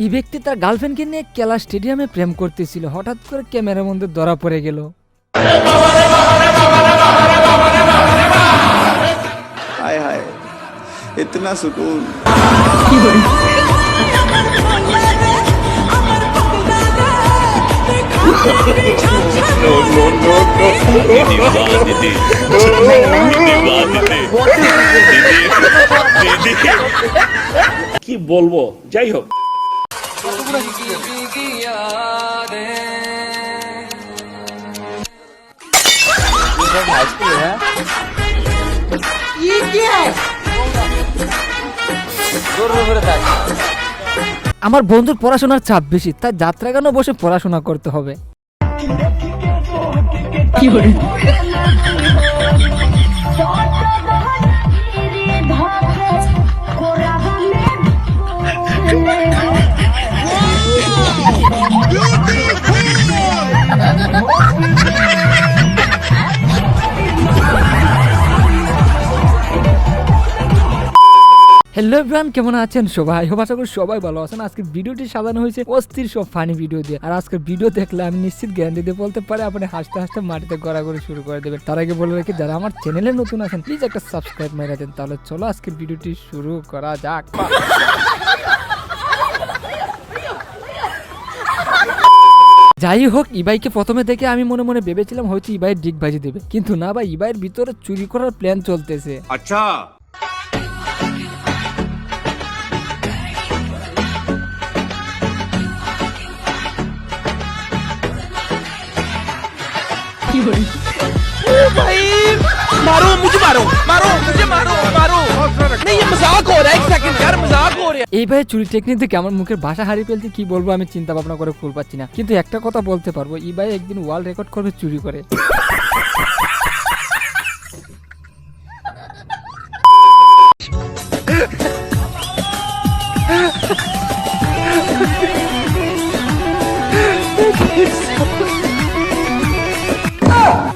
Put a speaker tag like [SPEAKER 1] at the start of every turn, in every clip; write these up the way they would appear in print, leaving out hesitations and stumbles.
[SPEAKER 1] এই ব্যক্তি তার গার্লফ্রেন্ডকে নিয়ে কেলা স্টেডিয়ামে প্রেম করতেছিল, হঠাৎ করে ক্যামেরার মধ্যে ধরা পড়ে গেল।
[SPEAKER 2] हाय हाय इतना सुकून।
[SPEAKER 3] কি বলবো, যাই হোক।
[SPEAKER 1] আমার বন্ধুর পড়াশোনার চাপ বেশি, তাই যাত্রা গানও বসে পড়াশোনা করতে হবে। হ্যালো এভরিওয়ান, কেমন আছেন সবাই? আশা করি সবাই ভালো আছেন। আজকের ভিডিওটি সাজানো হয়েছে অস্থির সব ফানি ভিডিও দিয়ে। আর আজকের ভিডিও দেখলে আমি নিশ্চিত গ্যারান্টি দিয়ে বলতে পারি আপনি হাসতে হাসতে মাটিতে গড়াগড়ি শুরু করে দেবেন। তার আগে বলে রাখি, যারা আমার চ্যানেলে নতুন আছেন প্লিজ একটা সাবস্ক্রাইব মেরে দেন। তাহলে চলো আজকের ভিডিওটি শুরু করা যাক। যাই হোক, ইবাইকে প্রথমে দেখে আমি মনে মনে ভেবেছিলাম হয়তো ইবাইয়ের ডিগ বাজি দেবে, কিন্তু না ভাই, ইবাইয়ের ভিতরে চুরি করার প্ল্যান চলতেছে।
[SPEAKER 3] আচ্ছা,
[SPEAKER 4] मारो मुझे, मारो मारो मुझे, मारो मारो नहीं, ये मजाक हो रहा है। एक सेकंड यार, मजाक हो रहा है।
[SPEAKER 1] এই ভাই চুরি টেকনিক দেখে আমার মুখের ভাষা হারিয়ে ফেলতে কি বলবো আমি চিন্তা ভাবনা করে ফুল পাচ্ছি না। কিন্তু একটা কথা বলতে পারবো, এই ভাই একদিন ওয়ার্ল্ড রেকর্ড করবে চুরি করে।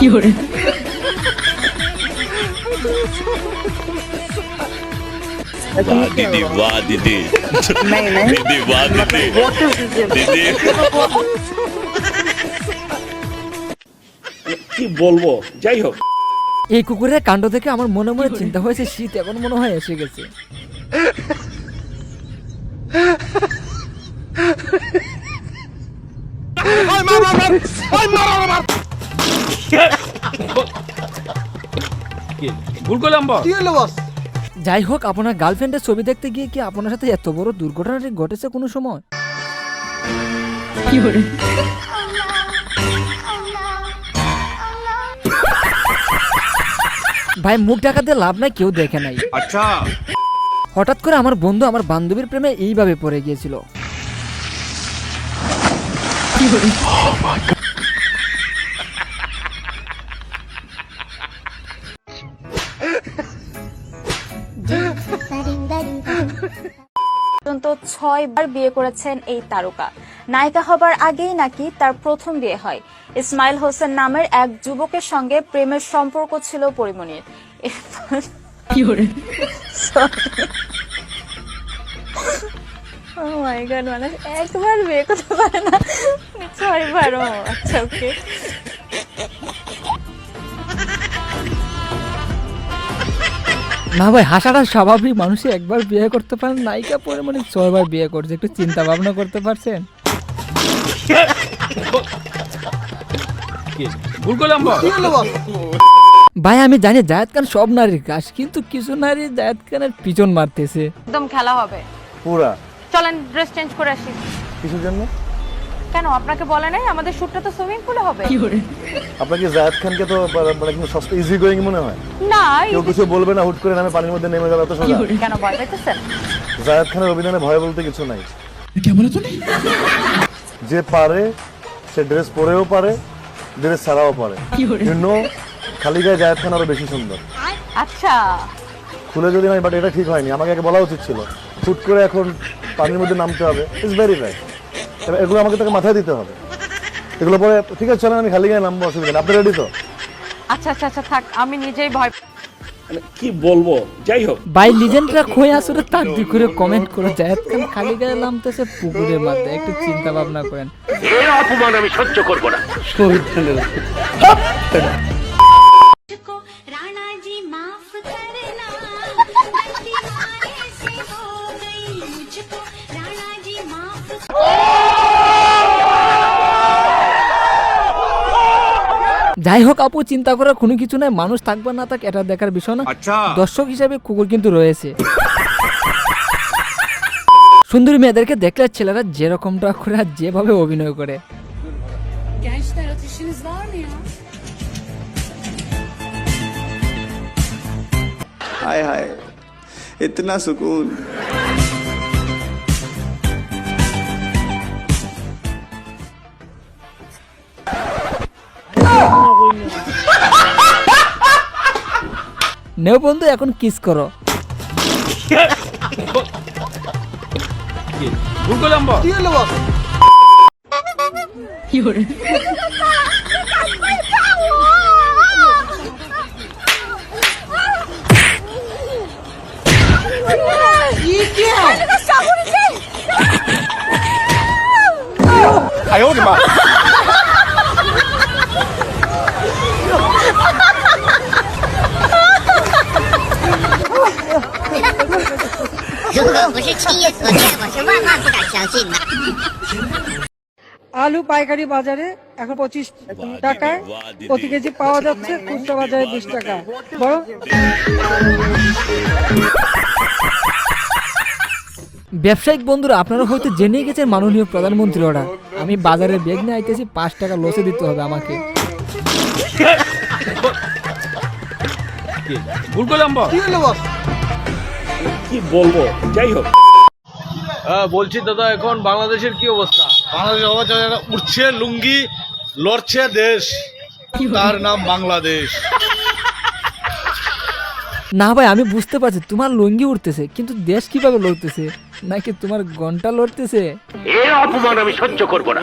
[SPEAKER 1] কি করে
[SPEAKER 5] दीदी वाह दीदी, दीदी वाह दीदी, दीदी
[SPEAKER 3] কি বলবো, যাই হোক।
[SPEAKER 1] এই কুকুরের কাণ্ড দেখে আমার মনে মনে চিন্তা হয়েছে শীত এখন মনে হয় এসে গেছে।
[SPEAKER 3] ভুল করলাম বস।
[SPEAKER 1] যাই হোক, আপনার গার্লফ্রেন্ডের ছবি দেখতে গিয়ে কি আপনার সাথে এত বড় দুর্ঘটনাটি ঘটেছে কোনো সময়? ভাই মুখ ঢাকাতে লাভ নাই, কেউ দেখে নাই।
[SPEAKER 3] আচ্ছা,
[SPEAKER 1] হঠাৎ করে আমার বন্ধু আমার বান্ধবীর প্রেমে এইভাবে পড়ে গিয়েছিল।
[SPEAKER 6] পর্যন্ত 6 বার বিয়ে করেছেন এই তারকা। নায়িকা হবার আগেই নাকি তার প্রথম বিয়ে হয়। ইসমাইল হোসেন নামের এক যুবকের সঙ্গে প্রেমের সম্পর্ক ছিল পরিমণির। Oh my God, মানে একবার বিয়ে করতে পারে না, 6 বার। আচ্ছা, ওকে।
[SPEAKER 1] না ভাই, হাসাটা স্বাভাবিক, মানুষই একবার বিয়ে করতে পারেন, নায়িকা পরিমণি 6 বার বিয়ে করছে। একটু চিন্তা ভাবনা করতে পারছেন?
[SPEAKER 3] ভুল করলাম বস।
[SPEAKER 1] ভাই আমি জানি জায়েদ খান সব নারীর কাজ, কিন্তু কিছু নারী জায়েদ খানের পিছন মারতেছে।
[SPEAKER 7] একদম খেলা হবে
[SPEAKER 2] पूरा
[SPEAKER 7] চলেন ড্রেস চেঞ্জ করে আসি।
[SPEAKER 2] किसের জন্য?
[SPEAKER 7] কেন আপনাকে বলে নাই আমাদের শুটটা তো সুইমিং পুলে হবে?
[SPEAKER 2] আপনাকে জায়েদ খানকে তো মানে একদম সস্তা ইজি গোয়িং মনে হয়?
[SPEAKER 7] না,
[SPEAKER 2] কেউ কিছু বলবে না, হুট করে নামে পানির মধ্যে নেমে যাবে, এত সোজা?
[SPEAKER 7] কেন ভয় পাইতেছেন?
[SPEAKER 2] জায়েদ খানের অভিধানে ভয় বলতে কিছু নাই। যে পারে সে ড্রেস পরেও পারে, ড্রেস ছাড়াও পারে। ইউ নো, খালি গায়ে জায়েদ খান আরো বেশি সুন্দর।
[SPEAKER 7] আচ্ছা,
[SPEAKER 2] খুলে যদি নাই, বাট এটা ঠিক হয়নি, আমাকে আগে বলা উচিত ছিল। হুট করে এখন পানির মধ্যে নামতে হবে, ইটস ভেরি ব্যাড। এগুলো আমাকে তাকে মাথায় দিতে হবে। এগুলো পরে ঠিক আছে, চলেন আমি খালি গায়ে নামবো, অসুবিধা নেই। আপনি রেডি তো?
[SPEAKER 7] আচ্ছা আচ্ছা আচ্ছা, থাক, আমি নিজেই ভয়।
[SPEAKER 3] মানে কি বলবো যাই হোক
[SPEAKER 1] ভাই লিজেন্ডরা কই আসলে তার দি করে কমেন্ট করে যায় কারণ খালি গায়ে নামতেছে পুকুরের মধ্যে একটু চিন্তা ভাবনা করেন
[SPEAKER 3] এর অপমান আমি সহ্য করব না
[SPEAKER 8] राणा जी माफ करना गलती हमारे से हो गई मुझको राणा जी माफ
[SPEAKER 1] যাই হোক আপু, চিন্তা করার কোনো কিছু নাই, মানুষ থাকবে না থাক এটা দেখার বিষয় না। দর্শক হিসাবে কুকুর কিন্তু রয়েছে। সুন্দরী মেয়েদেরকে দেখলে ছেলেরা যেরকমটা করে আর যেভাবে অভিনয় করে,
[SPEAKER 8] Gençler ateşiniz var mı ya?
[SPEAKER 9] हाय हाय इतना सुकून
[SPEAKER 1] নেও বন্ধু এখন কিস করো।
[SPEAKER 3] ভুল করলাম বস
[SPEAKER 10] আলু পাইকারি বাজারে এখন 25 টাকায় প্রতি কেজি পাওয়া যাচ্ছে, খুচরা বাজারে 20 টাকা। বরং
[SPEAKER 1] ব্যবসায়িক বন্ধুরা আপনারা হয়তো জেনে গেছেন মাননীয় প্রধানমন্ত্রী ওরা আমি বাজারে ব্যাগ নিয়ে আইতেছি 5 টাকা লসে দিতে হবে আমাকে।
[SPEAKER 3] ভুল করলাম বস কি বলবো যাই হোক
[SPEAKER 4] বলছি দাদা এখন বাংলাদেশের কি অবস্থা?
[SPEAKER 11] বাংলাদেশ অবস্থা উঠছে লুঙ্গি লড়ছে দেশ, তার নাম বাংলাদেশ।
[SPEAKER 1] না ভাই আমি বুঝতে পারছি তোমার লুঙ্গি উঠতেছে, কিন্তু দেশ কিভাবে লড়তেছে? নাকি তোমার ঘন্টা লড়তেছে?
[SPEAKER 3] এর অপমান আমি সহ্য করব না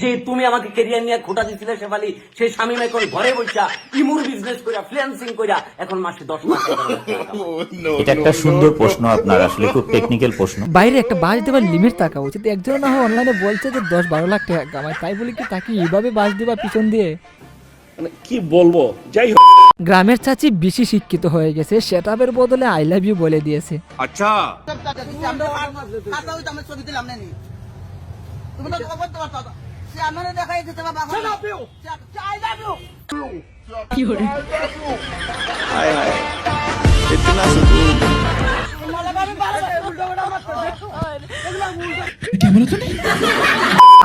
[SPEAKER 12] যে তুমি আমাকে ক্যারিয়ার নিয়ে খোটা দিছিলে শেফালি, সেই স্বামী এখন ঘরে বসা ইমুর বিজনেস কইরা ফ্রিল্যান্সিং কইরা এখন মাসে 10 লাখ টাকা।
[SPEAKER 13] এটা একটা সুন্দর প্রশ্ন আপনার, আসলে খুব টেকনিক্যাল প্রশ্ন।
[SPEAKER 1] বাইরে একটা বাস দেবার লিমিট থাকা উচিত। একজন না হয় অনলাইনে বলছে যে 10-12 লাখ টাকা কামায়, তাই বলি কি তাকে এইভাবে বাস দিবা পিছন দিয়ে?
[SPEAKER 3] মানে কি বলবো যাই হোক
[SPEAKER 1] গ্রামের চাচি বেশি শিক্ষিত হয়ে গেছে, সেটাপের বদলে আই লাভ ইউ বলে দিয়েছে।
[SPEAKER 11] আচ্ছা
[SPEAKER 9] हाय हाय इतना सुकून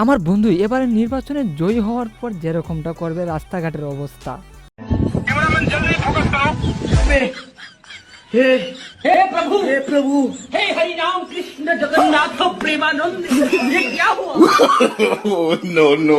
[SPEAKER 1] আমার বন্ধু এবারে নির্বাচনে জয়ী হওয়ার পর যেরকমটা করবে রাস্তাঘাটের অবস্থা।
[SPEAKER 12] हे प्रभु हे हरि राम कृष्ण जगन्नाथ प्रेमानंद, ये क्या हुआ?
[SPEAKER 11] No no